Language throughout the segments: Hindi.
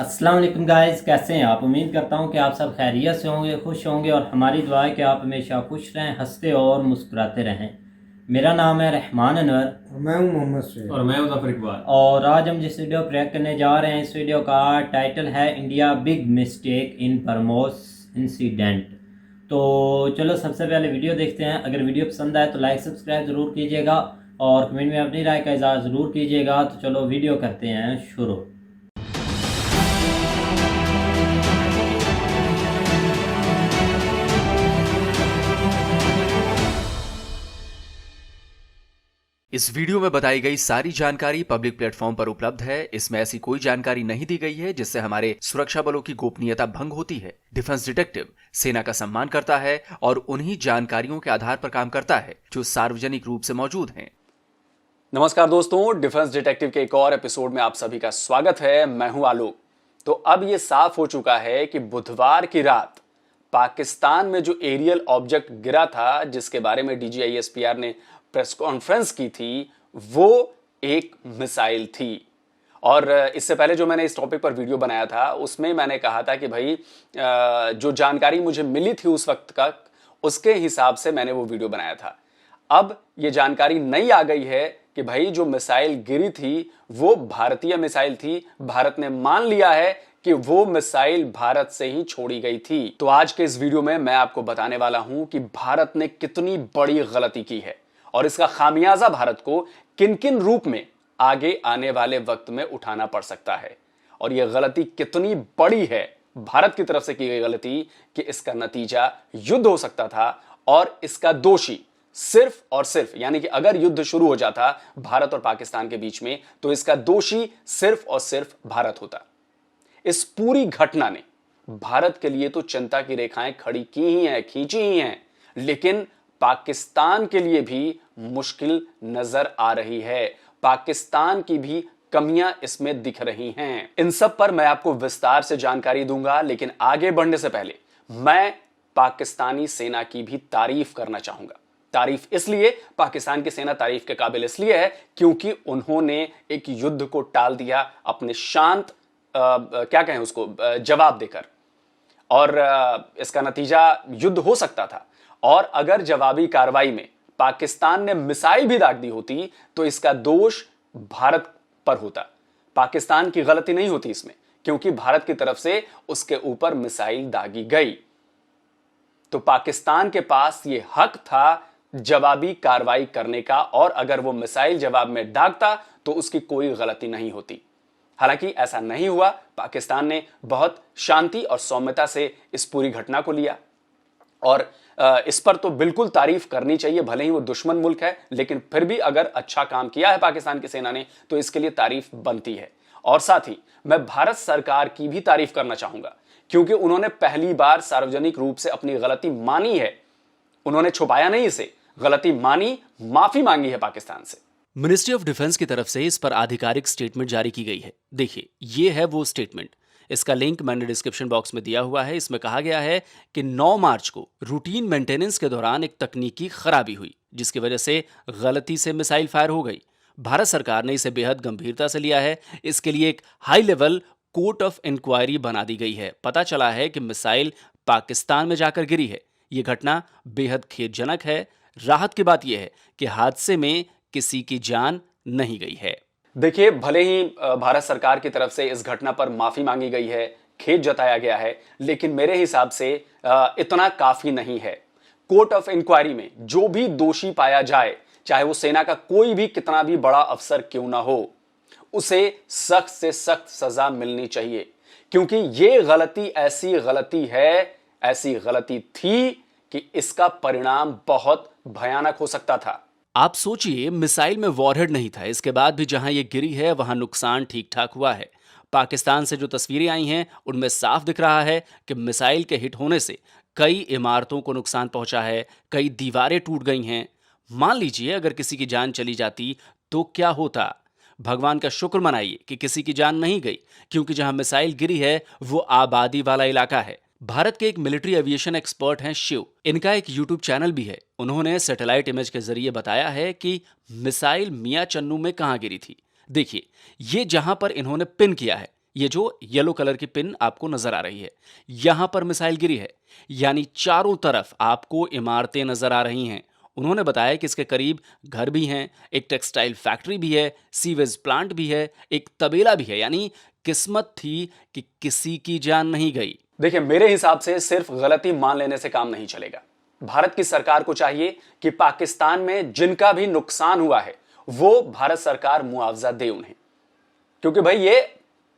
अस्सलाम वालेकुम गाइस, कैसे हैं आप। उम्मीद करता हूं कि आप सब खैरियत से होंगे, खुश होंगे और हमारी दुआ है कि आप हमेशा खुश रहें, हंसते और मुस्कुराते रहें। मेरा नाम है रहमान अनवर और मैं हूं मोहम्मद सैयद और मैं मुज़फ़्फ़र इकबाल। और आज हम जिस वीडियो पर रिएक्ट करने जा रहे हैं, इस वीडियो का टाइटल है India big mistake in BrahMos incident. तो चलो सबसे पहले वीडियो देखते हैं। अगर वीडियो पसंद आए तो लाइक सब्सक्राइब ज़रूर कीजिएगा और कमेंट में अपनी राय का इज़हार ज़रूर कीजिएगा। तो चलो वीडियो करते हैं शुरू। इस वीडियो में बताई गई सारी जानकारी पब्लिक प्लेटफॉर्म पर उपलब्ध है। इसमें ऐसी कोई जानकारी नहीं दी गई है जिससे हमारे सुरक्षा बलों की गोपनीयता भंग होती है। डिफेंस डिटेक्टिव सेना का सम्मान करता है और उन्हीं जानकारियों के आधार पर काम करता है जो सार्वजनिक रूप से मौजूद हैं। नमस्कार दोस्तों, डिफेंस डिटेक्टिव के एक और एपिसोड में आप सभी का स्वागत है। मैं हूं आलोक। तो अब यह साफ हो चुका है कि बुधवार की रात पाकिस्तान में जो एरियल ऑब्जेक्ट गिरा था, जिसके बारे में DGISPR ने प्रेस कॉन्फ्रेंस की थी, वो एक मिसाइल थी। और इससे पहले जो मैंने इस टॉपिक पर वीडियो बनाया था, उसमें मैंने कहा था कि भाई जो जानकारी मुझे मिली थी उस वक्त का, उसके हिसाब से मैंने वो वीडियो बनाया था। अब ये जानकारी नई आ गई है कि भाई जो मिसाइल गिरी थी वो भारतीय मिसाइल थी। भारत ने मान लिया है कि वो मिसाइल भारत से ही छोड़ी गई थी। तो आज के इस वीडियो में मैं आपको बताने वाला हूं कि भारत ने कितनी बड़ी गलती की है और इसका खामियाजा भारत को किन किन रूप में आगे आने वाले वक्त में उठाना पड़ सकता है। और यह गलती कितनी बड़ी है, भारत की तरफ से की गई गलती, कि इसका नतीजा युद्ध हो सकता था और इसका दोषी सिर्फ और सिर्फ, यानी कि अगर युद्ध शुरू हो जाता भारत और पाकिस्तान के बीच में, तो इसका दोषी सिर्फ और सिर्फ भारत होता। इस पूरी घटना ने भारत के लिए तो चिंता की रेखाएं खड़ी की ही हैं, खींची ही हैं, लेकिन पाकिस्तान के लिए भी मुश्किल नजर आ रही है। पाकिस्तान की भी कमियां इसमें दिख रही हैं। इन सब पर मैं आपको विस्तार से जानकारी दूंगा, लेकिन आगे बढ़ने से पहले मैं पाकिस्तानी सेना की भी तारीफ करना चाहूंगा। तारीफ इसलिए, पाकिस्तान की सेना तारीफ के काबिल इसलिए है क्योंकि उन्होंने एक युद्ध को टाल दिया अपने शांत क्या कहें उसको, जवाब देकर। और इसका नतीजा युद्ध हो सकता था। और अगर जवाबी कार्रवाई में पाकिस्तान ने मिसाइल भी दाग दी होती तो इसका दोष भारत पर होता। पाकिस्तान की गलती नहीं होती इसमें, क्योंकि भारत की तरफ से उसके ऊपर मिसाइल दागी गई। तो पाकिस्तान के पास यह हक था जवाबी कार्रवाई करने का, और अगर वो मिसाइल जवाब में दागता तो उसकी कोई गलती नहीं होती। हालांकि ऐसा नहीं हुआ। पाकिस्तान ने बहुत शांति और सौम्यता से इस पूरी घटना को लिया और इस पर तो बिल्कुल तारीफ करनी चाहिए, भले ही वो दुश्मन मुल्क है, लेकिन फिर भी अगर अच्छा काम किया है पाकिस्तान की सेना ने तो इसके लिए तारीफ बनती है। और साथ ही मैं भारत सरकार की भी तारीफ करना चाहूंगा, क्योंकि उन्होंने पहली बार सार्वजनिक रूप से अपनी गलती मानी है। उन्होंने छुपाया नहीं इसे, गलती मानी, माफी मांगी है पाकिस्तान से। मिनिस्ट्री ऑफ डिफेंस की तरफ से इस पर आधिकारिक स्टेटमेंट जारी की गई है। देखिए, ये है वो स्टेटमेंट। इसका लिंक मैंने डिस्क्रिप्शन बॉक्स में दिया हुआ है। इसमें कहा गया है कि 9 मार्च को रूटीन मेंटेनेंस के दौरान एक तकनीकी खराबी हुई, जिसकी वजह से गलती से मिसाइल फायर हो गई। भारत सरकार ने इसे बेहद गंभीरता से लिया है। इसके लिए एक high level court of inquiry बना दी गई है। पता चला है कि मिसाइल पाकिस्तान में जाकर गिरी है। यह घटना बेहद खेदजनक है। राहत की बात यह है कि हादसे में किसी की जान नहीं गई है। देखिए, भले ही भारत सरकार की तरफ से इस घटना पर माफी मांगी गई है, खेद जताया गया है, लेकिन मेरे हिसाब से इतना काफी नहीं है। कोर्ट ऑफ इंक्वायरी में जो भी दोषी पाया जाए, चाहे वो सेना का कोई भी कितना भी बड़ा अफसर क्यों ना हो, उसे सख्त से सख्त सजा मिलनी चाहिए, क्योंकि ये गलती ऐसी गलती है, ऐसी गलती थी कि इसका परिणाम बहुत भयानक हो सकता था। आप सोचिए, मिसाइल में वॉरहेड नहीं था, इसके बाद भी जहां ये गिरी है वहां नुकसान ठीक ठाक हुआ है। पाकिस्तान से जो तस्वीरें आई हैं उनमें साफ दिख रहा है कि मिसाइल के हिट होने से कई इमारतों को नुकसान पहुंचा है, कई दीवारें टूट गई हैं। मान लीजिए अगर किसी की जान चली जाती तो क्या होता। भगवान का शुक्र मनाइए कि किसी की जान नहीं गई, क्योंकि जहां मिसाइल गिरी है वो आबादी वाला इलाका है। भारत के एक मिलिट्री एविएशन एक्सपर्ट हैं शिव। इनका एक यूट्यूब चैनल भी है। उन्होंने सैटेलाइट इमेज के जरिए बताया है कि मिसाइल मियां चन्नू में कहां गिरी थी। देखिए, ये जहां पर इन्होंने पिन किया है, ये जो येलो कलर की पिन आपको नजर आ रही है, यहां पर मिसाइल गिरी है। यानी चारों तरफ आपको इमारतें नजर आ रही हैं। उन्होंने बताया कि इसके करीब घर भी हैं, एक टेक्सटाइल फैक्ट्री भी है, सीवेज प्लांट भी है, एक तबेला भी है। यानी किस्मत थी कि किसी की जान नहीं गई। देखिए, मेरे हिसाब से सिर्फ गलती मान लेने से काम नहीं चलेगा। भारत की सरकार को चाहिए कि पाकिस्तान में जिनका भी नुकसान हुआ है वो भारत सरकार मुआवजा दे उन्हें, क्योंकि भाई ये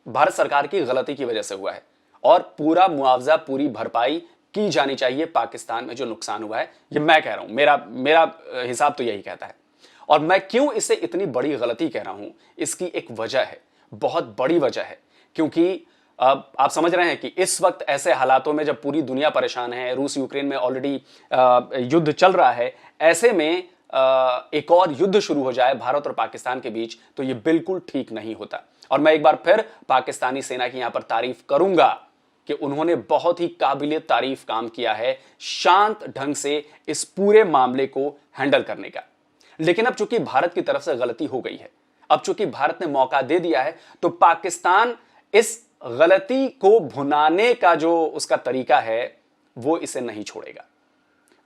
भारत सरकार की गलती की वजह से हुआ है और पूरा मुआवजा, पूरी भरपाई की जानी चाहिए पाकिस्तान में जो नुकसान हुआ है। ये मैं कह रहा हूं, मेरा हिसाब तो यही कहता है। और मैं क्यों इसे इतनी बड़ी गलती कह रहा हूं, इसकी एक वजह है, बहुत बड़ी वजह है। क्योंकि आप समझ रहे हैं कि इस वक्त ऐसे हालातों में जब पूरी दुनिया परेशान है, रूस यूक्रेन में ऑलरेडी युद्ध चल रहा है, ऐसे में एक और युद्ध शुरू हो जाए भारत और पाकिस्तान के बीच, तो ये बिल्कुल ठीक नहीं होता। और मैं एक बार फिर पाकिस्तानी सेना की यहां पर तारीफ करूंगा कि उन्होंने बहुत ही काबिले तारीफ काम किया है शांत ढंग से इस पूरे मामले को हैंडल करने का। लेकिन अब चूंकि भारत की तरफ से गलती हो गई है, अब चूंकि भारत ने मौका दे दिया है, तो पाकिस्तान इस गलती को भुनाने का जो उसका तरीका है वो इसे नहीं छोड़ेगा।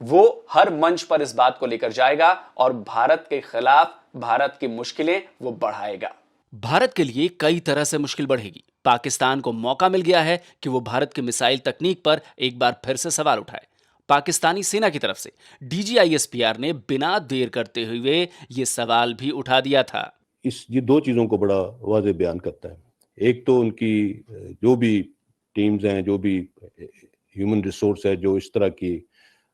वो हर मंच पर इस बात को लेकर जाएगा और भारत के खिलाफ भारत की मुश्किलें वो बढ़ाएगा। भारत के लिए कई तरह से मुश्किल बढ़ेगी। पाकिस्तान को मौका मिल गया है कि वो भारत की मिसाइल तकनीक पर एक बार फिर से सवाल उठाए। पाकिस्तानी सेना की तरफ से DGISPR ने बिना देर करते हुए ये सवाल भी उठा दिया था। ये दो चीज़ों को बड़ा वाज़ेह बयान करता है। एक तो उनकी जो भी टीम्स हैं, जो भी ह्यूमन रिसोर्स है, जो इस तरह की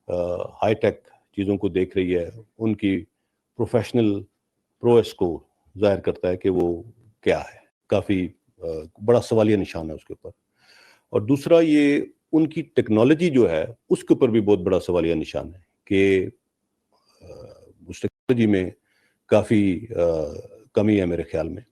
हाईटेक चीज़ों को देख रही है, उनकी प्रोफेशनल प्रोएस को जाहिर करता है कि वो क्या है। काफ़ी बड़ा सवालिया निशान है उसके ऊपर। और दूसरा, ये उनकी टेक्नोलॉजी जो है उसके ऊपर भी बहुत बड़ा सवालिया निशान है कि उस टेक्नोलॉजी में काफ़ी कमी है मेरे ख्याल में,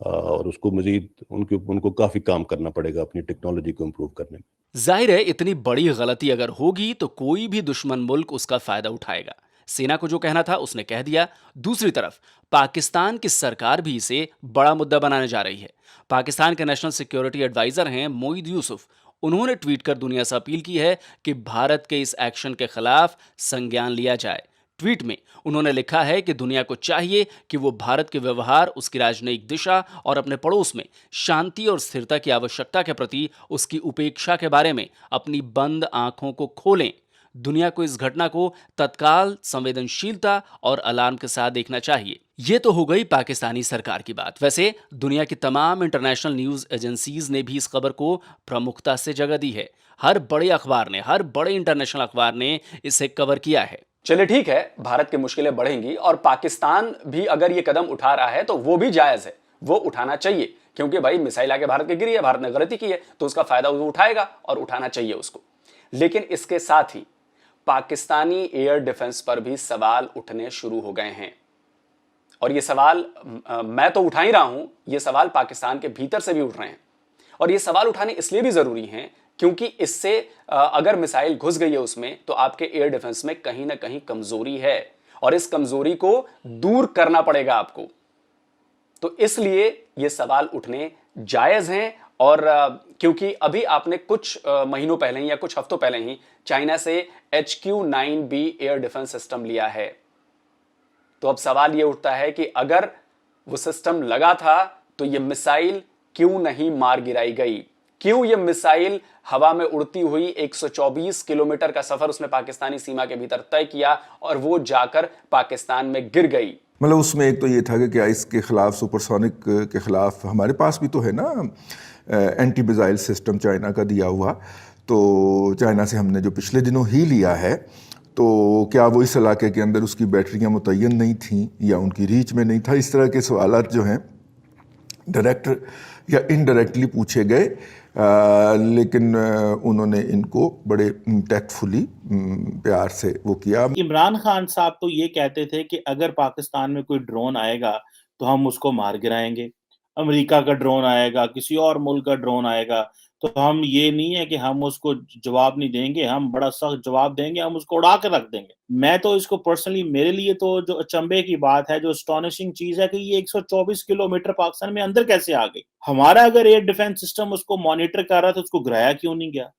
और उसको मजीद उनको काफ़ी काम करना पड़ेगा अपनी टेक्नोलॉजी को इम्प्रूव करने में। जाहिर है, इतनी बड़ी गलती अगर होगी तो कोई भी दुश्मन मुल्क उसका फायदा उठाएगा। सेना को जो कहना था उसने कह दिया। दूसरी तरफ पाकिस्तान की सरकार भी इसे बड़ा मुद्दा बनाने जा रही है। पाकिस्तान के नेशनल सिक्योरिटी एडवाइजर हैं मोईद यूसुफ। उन्होंने ट्वीट कर दुनिया से अपील की है कि भारत के इस एक्शन के खिलाफ संज्ञान लिया जाए। ट्वीट में उन्होंने लिखा है कि दुनिया को चाहिए कि वो भारत के व्यवहार, उसकी राजनयिक दिशा और अपने पड़ोस में शांति और स्थिरता की आवश्यकता के प्रति उसकी उपेक्षा के बारे में अपनी बंद आंखों को खोलें। दुनिया को इस घटना को तत्काल संवेदनशीलता और अलार्म के साथ देखना चाहिए। ये तो हो गई पाकिस्तानी सरकार की बात। वैसे दुनिया की तमाम इंटरनेशनल न्यूज एजेंसीज ने भी इस खबर को प्रमुखता से जगह दी है। हर बड़े अखबार ने, हर बड़े इंटरनेशनल अखबार ने इसे कवर किया है। चलिए ठीक है, भारत की मुश्किलें बढ़ेंगी और पाकिस्तान भी अगर ये कदम उठा रहा है तो वो भी जायज है, वो उठाना चाहिए। क्योंकि भाई मिसाइल आके भारत की गिरी है, भारत ने गलती की है, तो उसका फायदा वो उठाएगा और उठाना चाहिए उसको। लेकिन इसके साथ ही पाकिस्तानी एयर डिफेंस पर भी सवाल उठने शुरू हो गए हैं। और ये सवाल मैं तो उठा ही रहा हूं, ये सवाल पाकिस्तान के भीतर से भी उठ रहे हैं। और ये सवाल उठाने इसलिए भी जरूरी हैं क्योंकि इससे अगर मिसाइल घुस गई है उसमें, तो आपके एयर डिफेंस में कहीं ना कहीं कमजोरी है और इस कमजोरी को दूर करना पड़ेगा आपको। तो इसलिए ये सवाल उठने जायज हैं। और क्योंकि अभी आपने कुछ महीनों पहले ही या कुछ हफ्तों पहले ही चाइना से HQ-9B एयर डिफेंस सिस्टम लिया है, तो अब सवाल ये उठता है कि अगर वो सिस्टम लगा था तो ये मिसाइल क्यों नहीं मार गिराई गई? क्यों ये मिसाइल हवा में उड़ती हुई 124 किलोमीटर का सफर उसने पाकिस्तानी सीमा के भीतर तय किया और वो जाकर पाकिस्तान में गिर गई? मतलब उसमें एक तो ये था कि क्या इसके खिलाफ, सुपरसोनिक के खिलाफ हमारे पास भी तो है ना एंटी मिसाइल सिस्टम चाइना का दिया हुआ। तो चाइना से हमने जो पिछले दिनों ही लिया है, तो क्या वो इस इलाके के अंदर उसकी बैटरियां मुतय्यन नहीं थीं या उनकी रीच में नहीं था? इस तरह के सवालात जो हैं डायरेक्ट या इनडायरेक्टली पूछे गए, लेकिन उन्होंने इनको बड़े टैक्टफुली प्यार से वो किया। इमरान खान साहब तो ये कहते थे कि अगर पाकिस्तान में कोई ड्रोन आएगा तो हम उसको मार गिराएंगे। अमेरिका का ड्रोन आएगा, किसी और मुल्क का ड्रोन आएगा तो हम ये नहीं है कि हम उसको जवाब नहीं देंगे, हम बड़ा सख्त जवाब देंगे, हम उसको उड़ा के रख देंगे। मैं तो इसको पर्सनली, मेरे लिए तो जो अचंभे की बात है, जो एस्टोनिशिंग चीज़ है कि ये 124 किलोमीटर पाकिस्तान में अंदर कैसे आ गई? हमारा अगर एयर डिफेंस सिस्टम उसको मॉनिटर कर रहा था, तो उसको गिराया क्यों नहीं गया?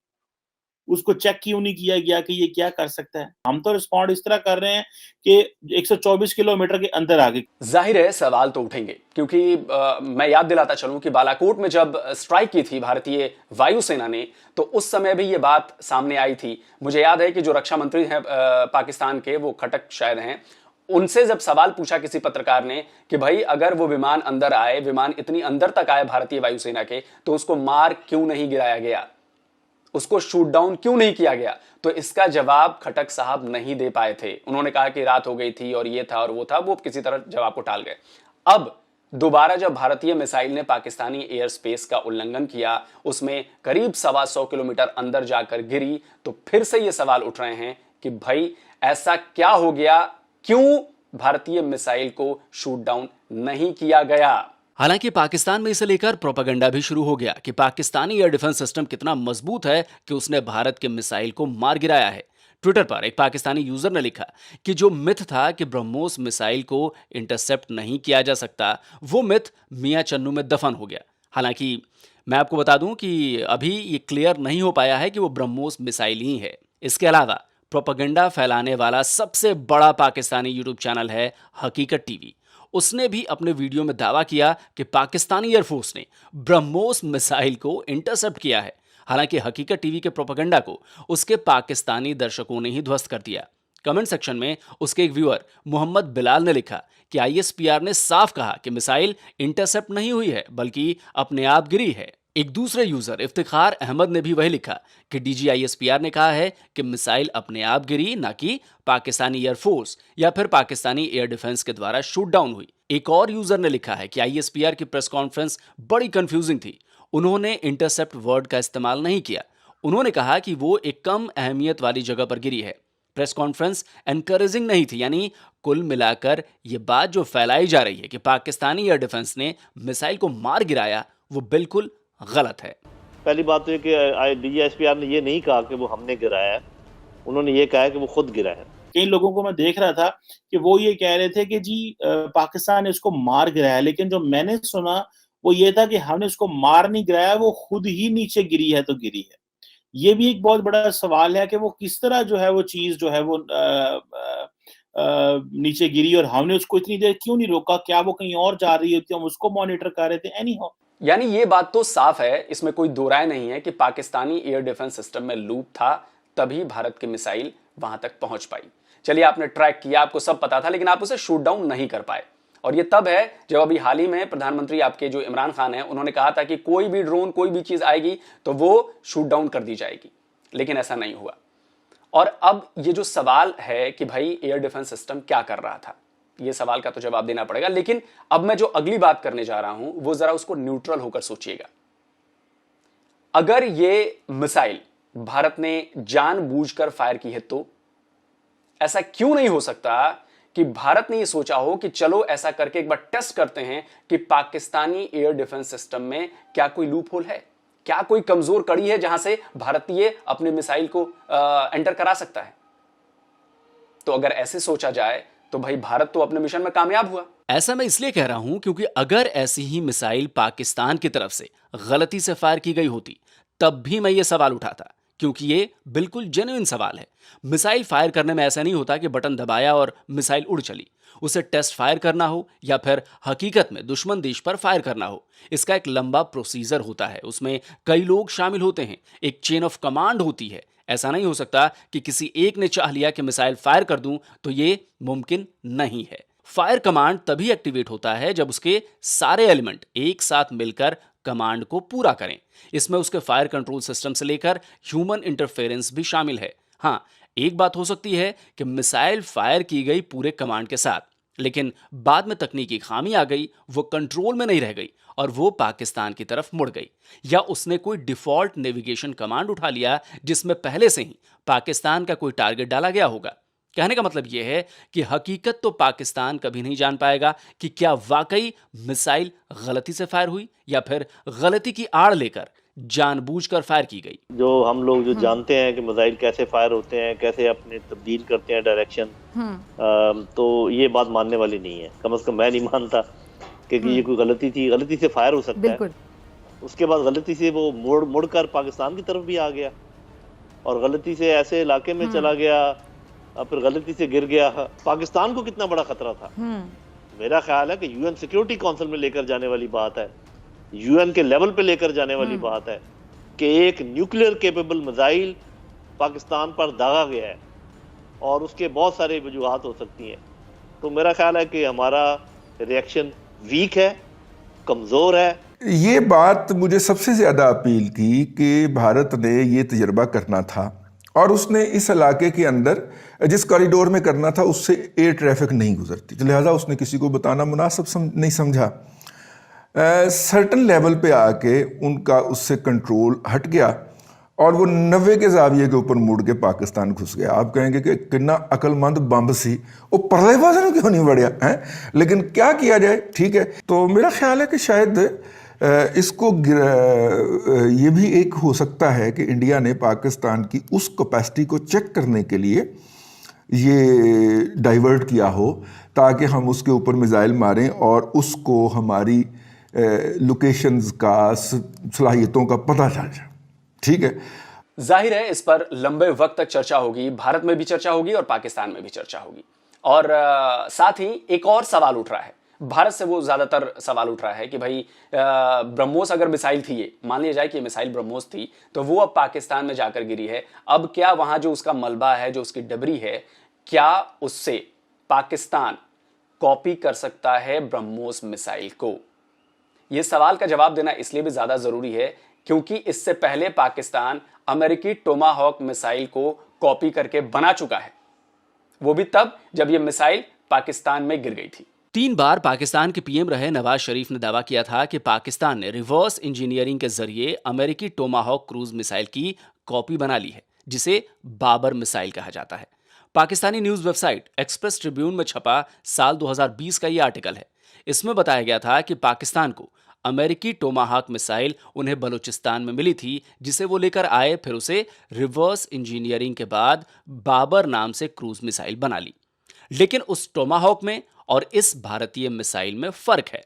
उसको चेक क्यों नहीं किया गया कि ये क्या कर सकता है? हम तो रिस्पॉन्ड इस तरह कर रहे हैं कि 124 किलोमीटर के अंदर आ गई। जाहिर है सवाल तो उठेंगे, क्योंकि मैं याद दिलाता चलूं कि बालाकोट में जब स्ट्राइक की थी भारतीय वायुसेना ने, तो उस समय भी ये बात सामने आई थी। मुझे याद है कि जो रक्षा मंत्री हैं पाकिस्तान के, वो खटक शायद हैं, उनसे जब सवाल पूछा किसी पत्रकार ने कि भाई अगर वो विमान अंदर आए, विमान इतनी अंदर तक आए भारतीय वायुसेना के, तो उसको मार क्यों नहीं गिराया गया, उसको शूट डाउन क्यों नहीं किया गया? तो इसका जवाब खटक साहब नहीं दे पाए थे। उन्होंने कहा कि रात हो गई थी और ये था और वो था, वो किसी तरह जवाब को टाल गए। अब दोबारा जब भारतीय मिसाइल ने पाकिस्तानी एयर स्पेस का उल्लंघन किया, उसमें करीब 125 किलोमीटर अंदर जाकर गिरी, तो फिर से ये सवाल उठ रहे हैं कि भाई ऐसा क्या हो गया, क्यों भारतीय मिसाइल को शूट डाउन नहीं किया गया? हालांकि पाकिस्तान में इसे लेकर प्रोपेगेंडा भी शुरू हो गया कि पाकिस्तानी एयर डिफेंस सिस्टम कितना मजबूत है कि उसने भारत के मिसाइल को मार गिराया है। ट्विटर पर एक पाकिस्तानी यूजर ने लिखा कि जो मिथ था कि ब्रह्मोस मिसाइल को इंटरसेप्ट नहीं किया जा सकता, वो मिथ मियां चन्नू में दफन हो गया। हालांकि मैं आपको बता दूं कि अभी ये क्लियर नहीं हो पाया है कि वो ब्रह्मोस मिसाइल ही है। इसके अलावा प्रोपेगेंडा फैलाने वाला सबसे बड़ा पाकिस्तानी यूट्यूब चैनल है हकीकत टीवी। उसने भी अपने वीडियो में दावा किया कि पाकिस्तानी एयरफोर्स ने ब्रह्मोस मिसाइल को इंटरसेप्ट किया है। हालांकि हकीकत टीवी के प्रोपेगेंडा को उसके पाकिस्तानी दर्शकों ने ही ध्वस्त कर दिया। कमेंट सेक्शन में उसके एक व्यूअर मोहम्मद बिलाल ने लिखा कि आईएसपीआर ने साफ कहा कि मिसाइल इंटरसेप्ट नहीं हुई है, बल्कि अपने आप गिरी है। एक दूसरे यूजर इफ्तिखार अहमद ने भी वही लिखा कि डीजीआईएसपीआर ने कहा है कि मिसाइल अपने आप गिरी, ना कि पाकिस्तानी एयरफोर्स या फिर पाकिस्तानी एयर डिफेंस के द्वारा शूट डाउन हुई। एक और यूजर ने लिखा है कि आईएसपीआर की प्रेस कॉन्फ्रेंस बड़ी कंफ्यूजिंग थी, उन्होंने इंटरसेप्ट वर्ड का इस्तेमाल नहीं किया। उन्होंने कहा कि वो एक कम अहमियत वाली जगह पर गिरी है। प्रेस कॉन्फ्रेंस एनकरेजिंग नहीं थी। यानी कुल मिलाकर ये बात जो फैलाई जा रही है कि पाकिस्तानी एयर डिफेंस ने मिसाइल को मार गिराया, वो बिल्कुल गलत है। पहली बात तो ये कि डीजीएसपीआर ने ये नहीं कहा कि वो हमने गिराया है, उन्होंने ये कहा है कि वो खुद गिरा है। कई लोगों को मैं देख रहा था कि वो ये कह रहे थे कि जी पाकिस्तान ने इसको मार गिराया, लेकिन जो मैंने सुना वो ये था कि हमने इसको मार नहीं गिराया, वो खुद ही नीचे गिरी है तो गिरी है। ये भी एक बहुत बड़ा सवाल है कि वो किस तरह जो है वो चीज जो है वो नीचे गिरी और हमने उसको इतनी देर क्यों नहीं रोका? क्या वो कहीं और जा रही होती, हम उसको मॉनिटर कर रहे थे? एनी हाउ, यानी ये बात तो साफ है, इसमें कोई दो राय नहीं है कि पाकिस्तानी एयर डिफेंस सिस्टम में लूप था, तभी भारत की मिसाइल वहां तक पहुंच पाई। चलिए, आपने ट्रैक किया, आपको सब पता था, लेकिन आप उसे शूट डाउन नहीं कर पाए। और ये तब है जब अभी हाल ही में प्रधानमंत्री आपके जो इमरान खान हैं, उन्होंने कहा था कि कोई भी ड्रोन, कोई भी चीज आएगी तो वो शूट डाउन कर दी जाएगी, लेकिन ऐसा नहीं हुआ। और अब ये जो सवाल है कि भाई एयर डिफेंस सिस्टम क्या कर रहा था, ये सवाल का तो जवाब देना पड़ेगा। लेकिन अब मैं जो अगली बात करने जा रहा हूं, वो जरा उसको न्यूट्रल होकर सोचिएगा। अगर ये मिसाइल भारत ने जानबूझकर फायर की है, तो ऐसा क्यों नहीं हो सकता कि भारत ने यह सोचा हो कि चलो ऐसा करके एक बार टेस्ट करते हैं कि पाकिस्तानी एयर डिफेंस सिस्टम में क्या कोई लूप होल है, क्या कोई कमजोर कड़ी है जहां से भारतीय अपने मिसाइल को एंटर करा सकता है। तो अगर ऐसे सोचा जाए तो भाई भारत तो अपने मिशन में कामयाब हुआ। ऐसा मैं इसलिए कह रहा हूं क्योंकि अगर ऐसी ही मिसाइल पाकिस्तान की तरफ से गलती से फायर की गई होती, तब भी मैं ये सवाल उठाता, क्योंकि ये बिल्कुल जेन्युइन सवाल है। मिसाइल फायर करने में ऐसा नहीं होता कि बटन दबाया और मिसाइल उड़ चली। उसे टेस्ट फायर करना हो या फिर हकीकत में दुश्मन देश पर फायर करना हो, इसका एक लंबा प्रोसीजर होता है, उसमें कई लोग शामिल होते हैं, एक चेन ऑफ कमांड होती है। ऐसा नहीं हो सकता कि किसी एक ने चाह लिया कि मिसाइल फायर कर दूं, तो ये मुमकिन नहीं है। फायर कमांड तभी एक्टिवेट होता है जब उसके सारे एलिमेंट एक साथ मिलकर कमांड को पूरा करें। इसमें उसके फायर कंट्रोल सिस्टम से लेकर ह्यूमन इंटरफेरेंस भी शामिल है। हाँ, एक बात हो सकती है कि मिसाइल फायर की गई पूरे कमांड के साथ, लेकिन बाद में तकनीकी खामी आ गई, वो कंट्रोल में नहीं रह गई और वो पाकिस्तान की तरफ मुड़ गई, या उसने कोई डिफॉल्ट नेविगेशन कमांड उठा लिया जिसमें पहले से ही पाकिस्तान का कोई टारगेट डाला गया होगा। कहने का मतलब यह है कि हकीकत तो पाकिस्तान कभी नहीं जान पाएगा कि क्या वाकई मिसाइल गलती से फायर हुई या फिर गलती की आड़ लेकर जानबूझकर फायर की गई। जो हम लोग जो जानते हैं कि मिसाइल कैसे फायर होते हैं, कैसे अपने तब्दील करते हैं डायरेक्शन, तो ये बात मानने वाली नहीं है। कम से कम मैं नहीं मानता कि ये कोई गलती थी। गलती से फायर हो सकता है, उसके बाद गलती से वो मुड़ कर पाकिस्तान की तरफ भी आ गया और गलती से ऐसे इलाके में चला गया और फिर गलती से गिर गया। पाकिस्तान को कितना बड़ा खतरा था। मेरा ख्याल है कि यूएन सिक्योरिटी काउंसिल में लेकर जाने वाली बात है, यूएन के लेवल पे लेकर जाने वाली बात है कि एक न्यूक्लियर केपेबल मिसाइल पाकिस्तान पर दागा गया है और उसके बहुत सारे वजूहात हो सकती हैं। तो मेरा ख्याल है कि हमारा रिएक्शन वीक है, कमज़ोर है। ये बात मुझे सबसे ज़्यादा अपील की कि भारत ने ये तजर्बा करना था और उसने इस इलाके के अंदर जिस कॉरिडोर में करना था उससे एयर ट्रैफिक नहीं गुजरती, तो लिहाजा उसने किसी को बताना मुनासिब नहीं समझा। सर्टन लेवल पे आके उनका उससे कंट्रोल हट गया और वो 90 के ज़ाविये के ऊपर मुड़ के पाकिस्तान घुस गया। आप कहेंगे कि कितना अक्लमंद बम्ब सी, वो परले बाजू क्यों नहीं बढ़िया है, लेकिन क्या किया जाए, ठीक है। तो मेरा ख्याल है कि शायद इसको ये भी एक हो सकता है कि इंडिया ने पाकिस्तान की उस कैपेसिटी को चेक करने के लिए ये डाइवर्ट किया हो ताकि हम उसके ऊपर मिसाइल मारें और उसको हमारी लोकेशंस का, सलाहियतों का पता चल जाए, ठीक है। जाहिर है इस पर लंबे वक्त तक चर्चा होगी, भारत में भी चर्चा होगी और पाकिस्तान में भी चर्चा होगी। और साथ ही एक और सवाल उठ रहा है, भारत से वो ज्यादातर सवाल उठ रहा है कि भाई ब्रह्मोस अगर मिसाइल थी, ये मान लिया जाए कि मिसाइल ब्रह्मोस थी, तो वो अब पाकिस्तान में जाकर गिरी है। अब क्या वहां जो उसका मलबा है, जो उसकी डबरी है, क्या उससे पाकिस्तान कॉपी कर सकता है ब्रह्मोस मिसाइल को? यह सवाल का जवाब देना इसलिए भी ज्यादा जरूरी है क्योंकि इससे पहले पाकिस्तान अमेरिकी टोमाहॉक मिसाइल को कॉपी करके बना चुका है, वो भी तब जब यह मिसाइल पाकिस्तान में गिर गई थी। 3 बार पाकिस्तान के पीएम रहे नवाज शरीफ ने दावा किया था कि पाकिस्तान ने रिवर्स इंजीनियरिंग के जरिए अमेरिकी टोमाहॉक क्रूज मिसाइल की कॉपी बना ली है, जिसे बाबर मिसाइल कहा जाता है। Pakistani news website express Tribune में छपा साल 2020 का यह आर्टिकल है। इसमें बताया गया था कि पाकिस्तान को अमेरिकी टोमाहॉक मिसाइल उन्हें बलूचिस्तान में मिली थी, जिसे वो लेकर आए, फिर उसे रिवर्स इंजीनियरिंग के बाद बाबर नाम से क्रूज मिसाइल बना ली। लेकिन उस टोमाहॉक में और इस भारतीय मिसाइल में फर्क है।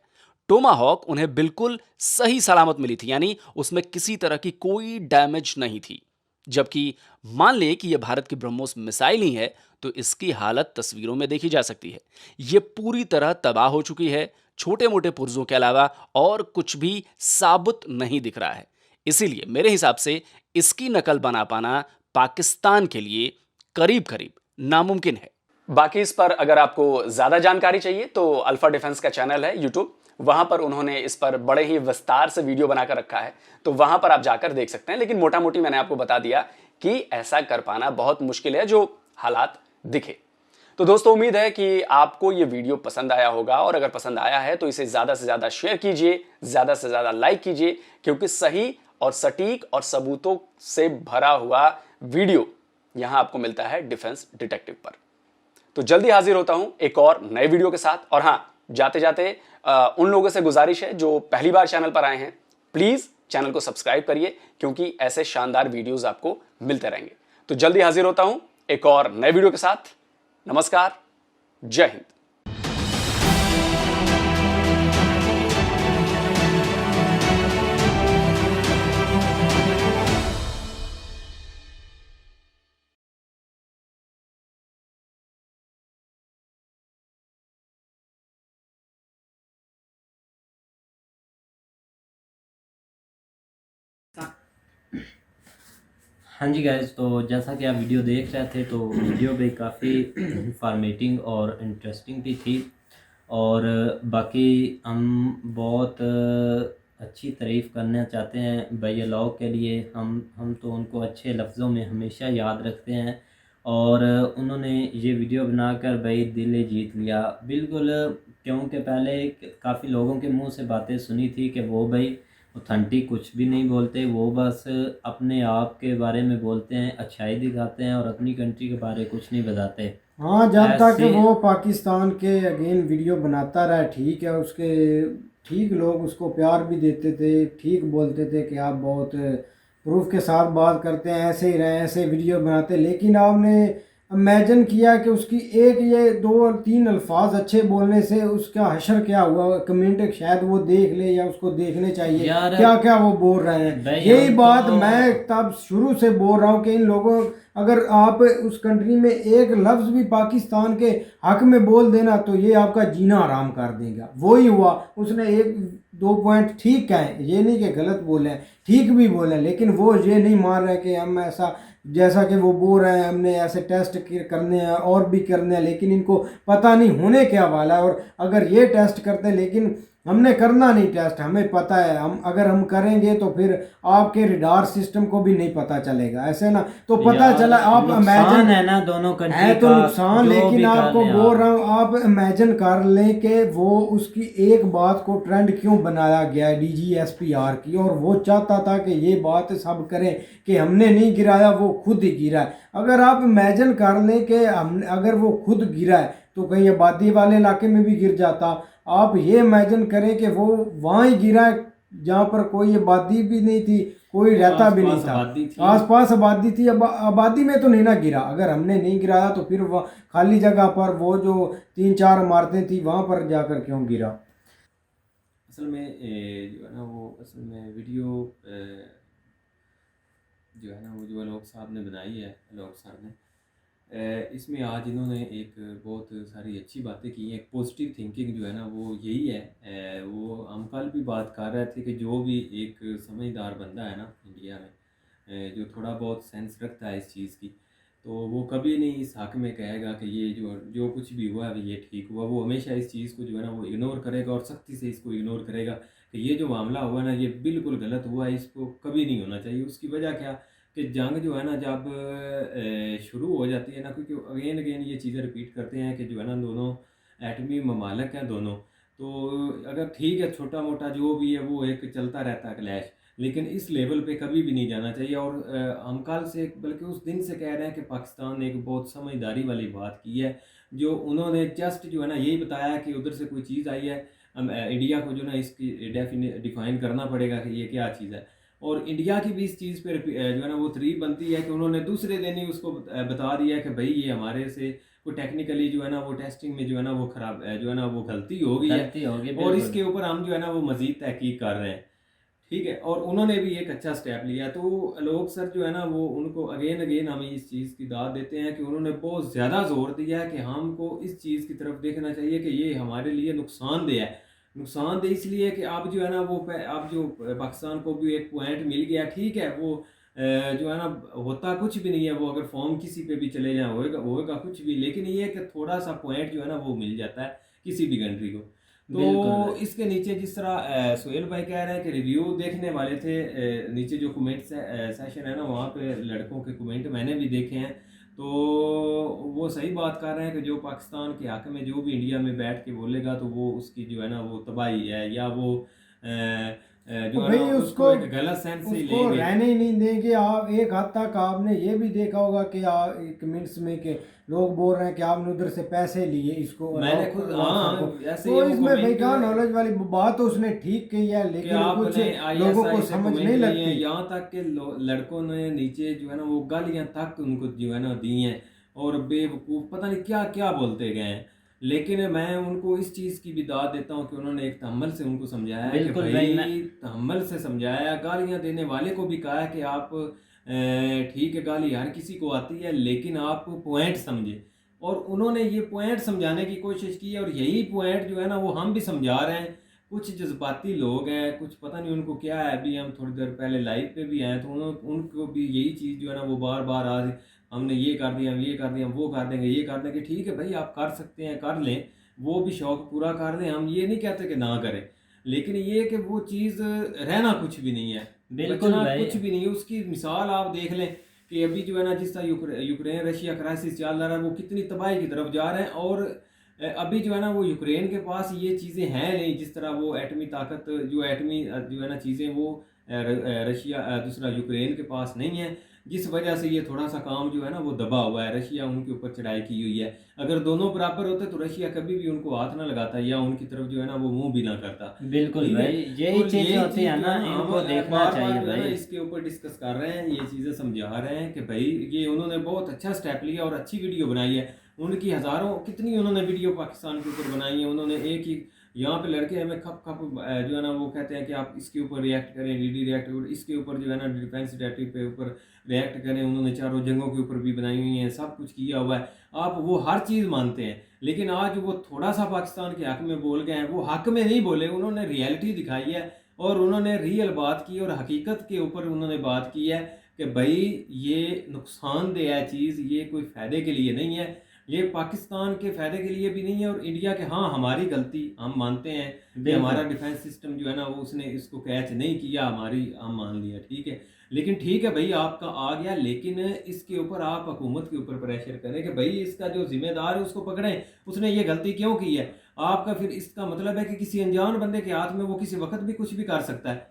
टोमाहॉक उन्हें बिल्कुल सही सलामत मिली थी, यानी उसमें किसी तरह की कोई डैमेज नहीं थी। जबकि मान ले कि यह भारत की ब्रह्मोस मिसाइल ही है तो इसकी हालत तस्वीरों में देखी जा सकती है। यह पूरी तरह तबाह हो चुकी है, छोटे मोटे पुर्जों के अलावा और कुछ भी साबुत नहीं दिख रहा है। इसीलिए मेरे हिसाब से इसकी नकल बना पाना पाकिस्तान के लिए करीब करीब नामुमकिन है। बाकी इस पर अगर आपको ज्यादा जानकारी चाहिए तो अल्फा डिफेंस का चैनल है यूट्यूब, वहां पर उन्होंने इस पर बड़े ही विस्तार से वीडियो बनाकर रखा है, तो वहां पर आप जाकर देख सकते हैं। लेकिन मोटा मोटी मैंने आपको बता दिया कि ऐसा कर पाना बहुत मुश्किल है जो हालात दिखे। तो दोस्तों उम्मीद है कि आपको ये वीडियो पसंद आया होगा, और अगर पसंद आया है तो इसे ज्यादा से ज्यादा शेयर कीजिए, ज्यादा से ज्यादा लाइक कीजिए, क्योंकि सही और सटीक और सबूतों से भरा हुआ वीडियो यहां आपको मिलता है डिफेंस डिटेक्टिव पर। तो जल्दी हाजिर होता हूं एक और नए वीडियो के साथ। और हां, जाते जाते उन लोगों से गुजारिश है जो पहली बार चैनल पर आए हैं, प्लीज चैनल को सब्सक्राइब करिए, क्योंकि ऐसे शानदार वीडियोस आपको मिलते रहेंगे। तो जल्दी हाजिर होता हूं एक और नए वीडियो के साथ। नमस्कार, जय हिंद। हाँ जी गाइस, तो जैसा कि आप वीडियो देख रहे थे, तो वीडियो भी काफ़ी इंफॉर्मेटिव और इंटरेस्टिंग भी थी, और बाकी हम बहुत अच्छी तारीफ़ करना चाहते हैं भैया लोग के लिए। हम तो उनको अच्छे लफ्ज़ों में हमेशा याद रखते हैं, और उन्होंने ये वीडियो बनाकर भाई दिल जीत लिया बिल्कुल, क्योंकि पहले काफ़ी लोगों के मुंह से बातें सुनी थी कि वो भाई ऑथेंटिक कुछ भी नहीं बोलते, वो बस अपने आप के बारे में बोलते हैं, अच्छाई दिखाते हैं और अपनी कंट्री के बारे कुछ नहीं बताते। हाँ, जब तक वो पाकिस्तान के अगेन वीडियो बनाता रहा ठीक है, उसके ठीक लोग उसको प्यार भी देते थे, ठीक बोलते थे कि आप बहुत प्रूफ के साथ बात करते हैं, ऐसे ही रहें, ऐसे वीडियो बनाते। लेकिन आपने इमेजिन किया कि उसकी एक ये 2 और 3 अल्फाज अच्छे बोलने से उसका हशर क्या हुआ, कमेंट शायद वो देख ले या उसको देखने चाहिए यार क्या क्या वो बोल रहे हैं। भाई यही हम बात तो मैं तब शुरू से बोल रहा हूँ कि इन लोगों, अगर आप उस कंट्री में एक लफ्ज़ भी पाकिस्तान के हक में बोल देना तो ये आपका जीना आराम कर देगा। वही हुआ, उसने 1-2 पॉइंट ठीक कहे, ये नहीं कि गलत बोले हैं, ठीक भी बोले, लेकिन वो ये नहीं मान रहे कि हम ऐसा, जैसा कि वो बोल रहे हैं हमने ऐसे टेस्ट करने हैं और भी करने हैं, लेकिन इनको पता नहीं होने क्या वाला है। और अगर ये टेस्ट करते हैं, लेकिन हमने करना नहीं टेस्ट, हमें पता है, हम अगर हम करेंगे तो फिर आपके रडार सिस्टम को भी नहीं पता चलेगा, ऐसे ना तो पता यार चला। आप नुकसान इमेजिन है ना दोनों कंट्री है तो का, नुकसान, जो लेकिन भी कर आपको लें बोल आप। रहा हूँ, आप इमेजिन कर लें कि वो उसकी एक बात को ट्रेंड क्यों बनाया गया है DGSPR की, और वो चाहता था कि ये बात सब करें कि हमने नहीं गिराया, वो खुद ही गिरा है। अगर आप इमेजिन कर लें कि हम, अगर वो खुद गिरा है तो कहीं आबादी वाले इलाके में भी गिर जाता। आप ये इमेजिन करें कि वो वहाँ ही गिरा है जहाँ पर कोई आबादी भी नहीं थी, कोई रहता भी नहीं आसपास था, आबादी थी। आसपास आबादी थी, आबादी में तो नहीं ना गिरा। अगर हमने नहीं गिराया तो फिर वह खाली जगह पर वो जो 3-4 इमारतें थी वहाँ पर जाकर क्यों गिरा। असल में जो है ना वो असल में वीडियो जो है ना वो जो अलोक साहब ने बनाई है, अलोक सर ने, इसमें आज इन्होंने एक बहुत सारी अच्छी बातें की हैं। एक पॉजिटिव थिंकिंग जो है ना वो यही है। वो हम कल भी बात कर रहे थे कि जो भी एक समझदार बंदा है ना इंडिया में, जो थोड़ा बहुत सेंस रखता है इस चीज़ की, तो वो कभी नहीं इस हक में कहेगा कि ये जो कुछ भी हुआ है ये ठीक हुआ। वो हमेशा इस चीज़ को जो है ना वो इग्नोर करेगा और सख्ती से इसको इग्नोर करेगा कि ये जो मामला हुआ ना ये बिल्कुल गलत हुआ है, इसको कभी नहीं होना चाहिए। उसकी वजह क्या कि जंग जो है ना जब शुरू हो जाती है ना, क्योंकि अगेन अगेन ये चीज़ें रिपीट करते हैं कि जो है ना दोनों एटमी ममालिक हैं दोनों, तो अगर ठीक है छोटा मोटा जो भी है वो एक चलता रहता है क्लैश, लेकिन इस लेवल पे कभी भी नहीं जाना चाहिए। और हम कल से बल्कि उस दिन से कह रहे हैं कि पाकिस्तान ने एक बहुत समझदारी वाली बात की है, जो उन्होंने जस्ट जो है ना यही बताया कि उधर से कोई चीज़ आई है, इंडिया को जो ना इसकी डिफाइन करना पड़ेगा कि ये क्या चीज़ है। और इंडिया की भी इस चीज़ पे जो है ना वो 3 बनती है कि उन्होंने दूसरे दिन ही उसको बता दिया कि भाई ये हमारे से कोई टेक्निकली जो है ना वो टेस्टिंग में जो है ना वो खराब जो है ना वो गलती हो गई है, गलती होगी और बिल्कुल। इसके ऊपर हम जो है ना वो मज़ीद तहकीक कर रहे हैं। ठीक है, और उन्होंने भी एक अच्छा स्टेप लिया। तो आलोक सर जो है ना वो उनको अगेन अगेन हम इस चीज़ की दाद देते हैं कि उन्होंने बहुत ज़्यादा जोर दिया है कि हमको इस चीज़ की तरफ देखना चाहिए कि ये हमारे लिए नुकसानदेह है। नुकसानदेह इसलिए कि अब जो है ना वो अब जो पाकिस्तान को भी एक पॉइंट मिल गया, ठीक है, वो जो है ना होता कुछ भी नहीं है, वो अगर फॉर्म किसी पे भी चले जाए होएगा कुछ भी, लेकिन ये कि थोड़ा सा पॉइंट जो है ना वो मिल जाता है किसी भी कंट्री को। तो बिल्कुल। इसके नीचे जिस तरह सुहेल भाई कह रहे हैं कि रिव्यू देखने वाले थे, नीचे जो कमेंट सेशन है ना वहाँ पे लड़कों के कमेंट मैंने भी देखे हैं, तो वो सही बात कर रहे हैं कि जो पाकिस्तान के हक में जो भी इंडिया में बैठ के बोलेगा तो वो उसकी जो है ना वो तबाही है, या वो जो है भाई ना उसको एक गलत सेंस से ही उसको लेंगे। रहने ही नहीं देंगे। आप एक हद तक आपने ये भी देखा होगा कि कमेंट्स में के लोग बोल रहे हैं कि आपने उधर से पैसे लिए इसको, मैंने खुद ऐसे तो ये इसमें भाई comment क्या नॉलेज वाली बात तो उसने ठीक की है, कि लेकिन कुछ आपने लोगों को ISI से समझ comment नहीं लिए लगती। हैं, यहाँ तक के लड़कों ने नीचे जो है ना वो गालियाँ तक उनको जो है ना दी हैं, और बेवकूफ़ पता नहीं क्या क्या बोलते गए हैं। लेकिन मैं उनको इस चीज़ की भी दाद देता हूँ कि उन्होंने एक तहम्मुल से उनको समझाया है कि बिल्कुल भाई, भाई तहम्मुल से समझाया, गालियाँ देने वाले को भी कहा है कि आप ठीक है गाली हर किसी को आती है, लेकिन आप पॉइंट समझे, और उन्होंने ये पॉइंट समझाने की कोशिश की है, और यही पॉइंट जो है ना वो हम भी समझा रहे हैं। कुछ जज्बाती लोग हैं, कुछ पता नहीं उनको क्या है, अभी हम थोड़ी देर पहले लाइव पे भी आए तो उनको भी यही चीज़ जो है ना वो बार बार आज हमने ये कर दिया, हम ये कर दिया, हम वो कर देंगे, ये कर देंगे। ठीक है भाई, आप कर सकते हैं, कर लें, वो भी शौक पूरा कर लें, हम ये नहीं कहते कि ना करें, लेकिन ये कि वो चीज़ रहना कुछ भी नहीं है, बिल्कुल बचना भाई। कुछ भी नहीं है। उसकी मिसाल आप देख लें कि अभी जो है ना जिस तरह यूक्रेन रशिया क्राइसिस चल रहा है, वो कितनी तबाही की तरफ जा रहे हैं, और अभी जो है ना वो यूक्रेन के पास ये चीज़ें हैं नहीं, जिस तरह वो एटमी ताकत जो एटमी जो है ना चीज़ें वो रशिया दूसरा यूक्रेन के पास नहीं है। जिस वजह से ये थोड़ा सा काम जो है ना वो दबा हुआ है। रशिया उनके ऊपर चढ़ाई की हुई है। अगर दोनों बराबर होते तो रशिया कभी भी उनको हाथ ना लगाता या उनकी तरफ जो है ना वो मुंह भी ना करता। बिल्कुल ठीक है? भाई, यही तो चीजें होती चीज़ है जो ना, है इनको हम देखना बार-बार चाहिए जो है ना भाई। इसके ऊपर डिस्कस कर रहे हैं, ये चीज़ें समझा रहे हैं कि भाई ये उन्होंने बहुत अच्छा स्टेप लिया और अच्छी वीडियो बनाई है। उनकी हज़ारों कितनी उन्होंने वीडियो पाकिस्तान के ऊपर बनाई है। उन्होंने एक ही यहाँ पे लड़के हमें खप खप जो है ना वो कहते हैं कि आप इसके ऊपर रिएक्ट करें, डीडी रिएक्ट, और इसके ऊपर जो है ना डिफेंस डायरेक्टिव पे ऊपर रिएक्ट करें। उन्होंने चारों जंगों के ऊपर भी बनाई हुई हैं, सब कुछ किया हुआ है। आप वो हर चीज़ मानते हैं, लेकिन आज वो थोड़ा सा पाकिस्तान के हक में बोल गए हैं। वो हक में नहीं बोले, उन्होंने रियलिटी दिखाई है और उन्होंने रियल बात की और हकीकत के ऊपर उन्होंने बात की है कि भाई ये नुकसानदेह है चीज़, ये कोई फ़ायदे के लिए नहीं है, ये पाकिस्तान के फ़ायदे के लिए भी नहीं है और इंडिया के, हाँ हमारी गलती हम मानते हैं कि बिल्कुल। हमारा डिफेंस सिस्टम जो है ना वो उसने इसको कैच नहीं किया, हमारी हम मान लिया, ठीक है। लेकिन ठीक है भाई आपका आ गया, लेकिन इसके ऊपर आप हुकूमत के ऊपर प्रेशर करें कि भाई इसका जो जिम्मेदार है उसको पकड़ें, उसने ये गलती क्यों की है। आपका फिर इसका मतलब है कि किसी अनजान बंदे के हाथ में वो किसी वक्त भी कुछ भी कर सकता है,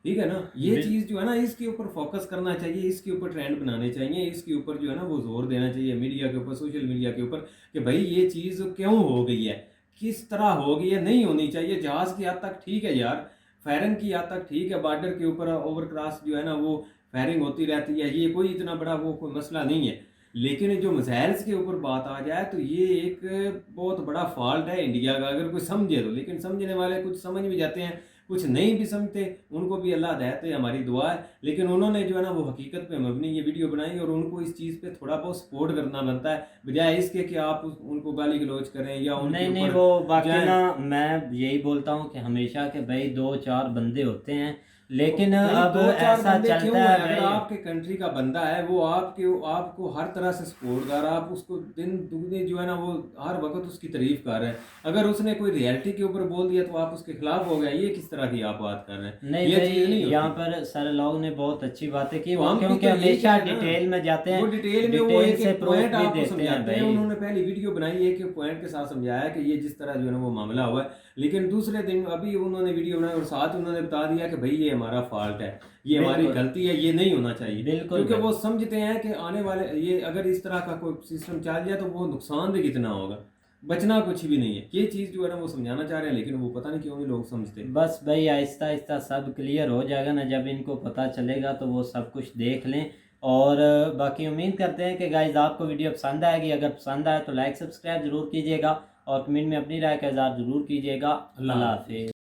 ठीक है ना। ये बिल- चीज़ जो है ना इसके ऊपर फोकस करना चाहिए, इसके ऊपर ट्रेंड बनाने चाहिए, इसके ऊपर जो है ना वो जोर देना चाहिए मीडिया के ऊपर, सोशल मीडिया के ऊपर कि भाई ये चीज़ क्यों हो गई है, किस तरह हो गई है, नहीं होनी चाहिए। जहाज़ की हद तक ठीक है यार, फायरिंग की हद तक ठीक है, बॉर्डर के ऊपर ओवर क्रॉस जो है ना वो फायरिंग होती रहती है, ये कोई इतना बड़ा वो कोई मसला नहीं है। लेकिन जो मिसाइल्स के ऊपर बात आ जाए तो ये एक बहुत बड़ा फॉल्ट है इंडिया का, अगर कोई समझे तो। लेकिन समझने वाले कुछ समझ भी जाते हैं, कुछ नहीं भी समझते, उनको भी अल्लाह हिदायत है, हमारी दुआ है। लेकिन उन्होंने जो है ना वो हकीकत पे मबनी ये वीडियो बनाई और उनको इस चीज़ पे थोड़ा बहुत सपोर्ट करना बनता है, बजाय इसके कि आप उनको गाली गलौज करें या उनके नहीं नहीं, ऊपर वो बाकी जाएं। ना मैं यही बोलता हूँ कि हमेशा के भाई 2-4 बंदे होते हैं, लेकिन नहीं, अब दो चार ऐसा बंदे क्यों चलता हैं? है अगर भाई। आपके कंट्री का बंदा है वो आपको हर तरह से सपोर्ट कर रहा है, आप उसको दिन दुगनी जो है ना वो हर वक्त उसकी तारीफ कर रहे हैं। अगर उसने कोई रियलिटी के ऊपर बोल दिया तो आप उसके खिलाफ हो गए, ये किस तरह की आप बात कर रहे हैं? नहीं ये भाई, चीज़ नहीं होती। यहाँ पर सर लोग ने बहुत अच्छी बातें की, तो वो हम भी क्योंकि तो यही हमेशा कह रहे हैं ना। डिटेल में जाते हैं, वो डिटेल में वो डिटेल एक से एक प्रूफ पॉइंट भी आपको देते हैं समझाते हैं। भाई। उन्होंने पहली वीडियो बनाई एक पॉइंट के साथ समझाया कि ये जिस तरह जो है ना वो मामला हुआ है, लेकिन दूसरे दिन अभी उन्होंने वीडियो बनाई और साथ उन्होंने बता दिया कि भाई ये हमारा फॉल्ट है, ये हमारी बिल्कुल। गलती है, ये नहीं होना चाहिए। बिल्कुल क्योंकि भाई। वो समझते हैं कि आने वाले ये अगर इस तरह का कोई सिस्टम चल जाए तो वो नुकसानदेह कितना होगा, बचना कुछ भी नहीं है। ये चीज़ जो है ना वो समझाना चाह रहे हैं, लेकिन वो पता नहीं क्यों नहीं लोग समझते। बस भाई आहिस्ता आहिस्ता सब क्लियर हो जाएगा ना, जब इनको पता चलेगा तो वो सब कुछ देख लें। और बाकी उम्मीद करते हैं कि गाइज आपको वीडियो पसंद आएगी। अगर पसंद आए तो लाइक सब्सक्राइब ज़रूर कीजिएगा और कमेंट में अपनी राय का इज़हार ज़रूर कीजिएगा। अल्लाह हाफिज़।